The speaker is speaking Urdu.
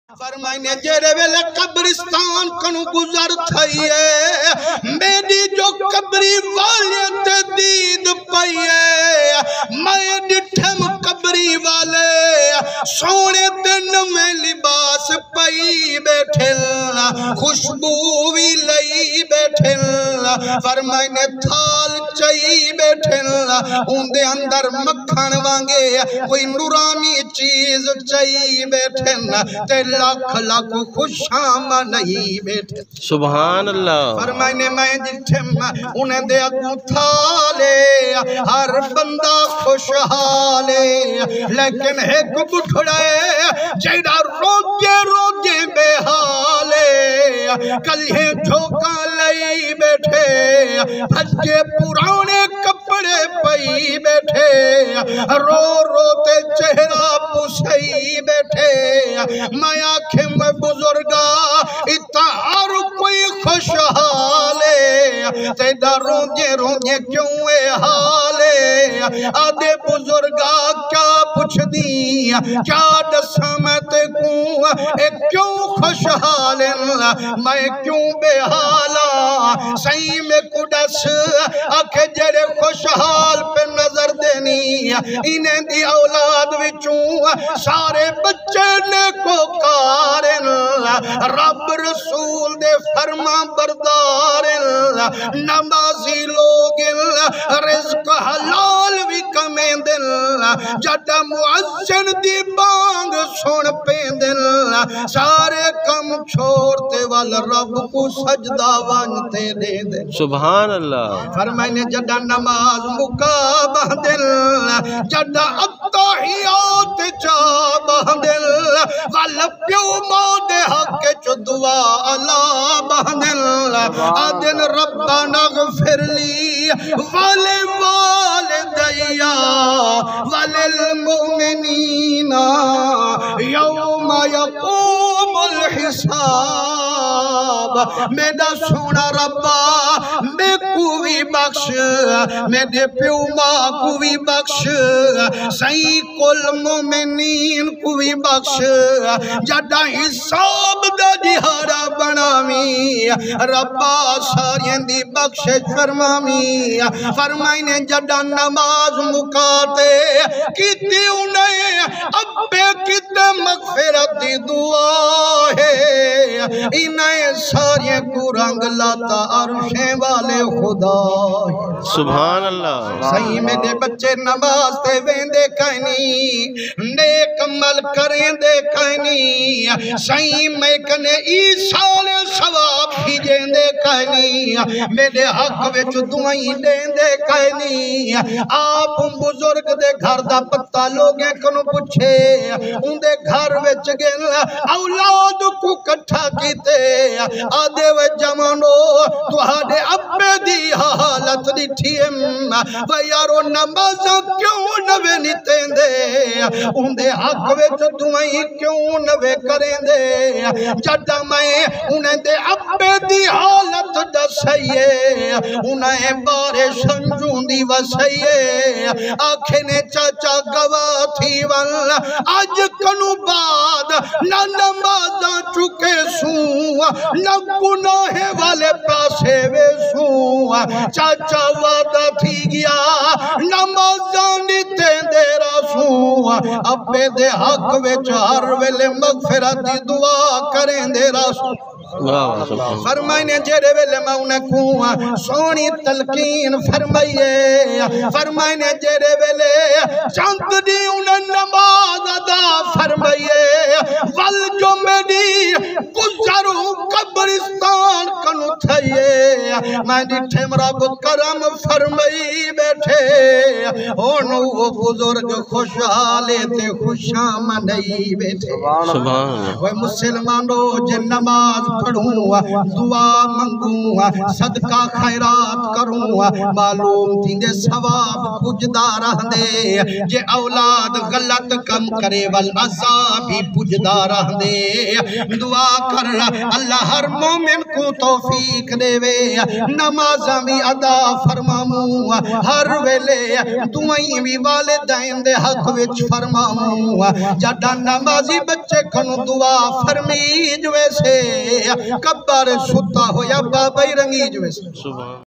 فرمائنے جیرے ویلے قبرستان کنو گزر تھائیے میری جو قبری والیت دید پائیے میں ڈٹھم قبری والے سونے دن میں لباس پائی بیٹھل خوشبوی لئی بیٹھل فرمائنے تھال چائی بیٹھل اندے اندر مکھن وانگے کوئی نورانی چیز چائی بیٹھل تے لاکھ لاکھ خوشام نہیں بیٹھے سبحان اللہ فرمائنے میں جتھم انہیں دے اگو تھالے ہر بندہ خوشحالے لیکن ایک بٹھڑے جیڑا روجے روجے بے حالے کلھے جھوکا لئی بیٹھے بھجے پرانے کپڑے پئی بیٹھے رو روتے چہرہ پسئی بیٹھے میں آنکھیں میں بزرگا اتہار کوئی خوشحالے تیدہ روجے روجے کیوں اے حالے آدھے بزرگا کیا پوچھ دی کیا دسامت کوں اے کیوں خوشحالے میں کیوں بے حالا صحیح میں کڈس آکھے جڑے خوشحال پہ نظر دینی انہیں دی اولاد وچوں سارے بچے نے کو کارن رب رسول دے فرما بردارن نمازی لوگن رزق حلال بھی کمیں دل جڑا معزن دی بانگ سن پین دل سارے کم چھوڑتے والا رب کو سجدہ وانتے دے دے سبحان اللہ فرمائنے جڑا نماز مقابہ دل جڑا اتحیات چابہ دل غلبیو مود حق چو دعا علا بہدل آدن ربنا غفر لی والے والدیا وللمؤمنین یوم یقوم الحساب میرا سونا ربا میں کوئی بخش میرے پیو ماں کوئی بخش سئی کل مومنین کوئی بخش جڑا حساب دا جہارا بنامی ربا سارین دی بخش فرمامی فرمائنے جڑا نماز مکاتے کیتی انہیں ابے کتے مغفرت دی دعا ہے انہیں سارین کو رنگ لاتا عرشیں والے خدا سبحان اللہ صحیح میرے بچے نماز تے ویندے کہنی نیک عمل کریں دے کہنی صحیح میں کنے ایسال ثواب بھیجیں دے کہنی میرے حق وچ دعائیں دیں دے کہنی آپ بزرگ دے گھر دا پتہ لوگیں کنو پوچھے ان دے گھر وچ گن اولاد کو کٹھا کیتے آدھے و جمانو تو ہاڑے ابے دی حالت دیٹھیم و یارو نمازاں کیوں نوے نیتیں دے ان دے حق وچ دعائیں کیوں نوے کریں دے جڑا میں انہیں دے ابے دی حالت دسائیے انہیں بارے سنجون دی وسائیے آنکھیں چاچا گواہ تھی وال آج کنو بعد نہ نمازاں چکے سوں نہ گناہ والے پاسے وے سوں چاچا وعدہ تھی گیا نمازاں نیتے دے رسوں ابے دے حق وچ ہر ویلے مغفرت دی دعا کریں دے رسوں فرمائنے جیرے ویلے میں انہیں کوں سونی تلقین فرمائیے فرمائنے جیرے ویلے چند دی انہیں نماز ادا فرمائیے ول جو میری گزروں قبرستان کنو تھائیے میں ڈٹھے رب کرم فرمائی بیٹھے ہونو وہ بزرگ خوشحالے تے خوشام نہیں بیٹھے وہ مسلمانوں جن نماز پڑھوں دعا منگوں صدقہ خیرات کروں معلوم تیندے ثواب پجدہ رہ دے جے اولاد غلط کم کرے والعذاب بھی پجدہ رہ دے دعا کر اللہ ہر مومن کو توفیق توفیق دے وے نمازاں بھی ادا فرماموں ہر ویلے دعائیں بھی والدین دے حق وچ فرماموں جڈا نمازی بچے کنو دعا فرمی جو سے کبر ستا ہویا بابا رنگی جو سے سبحان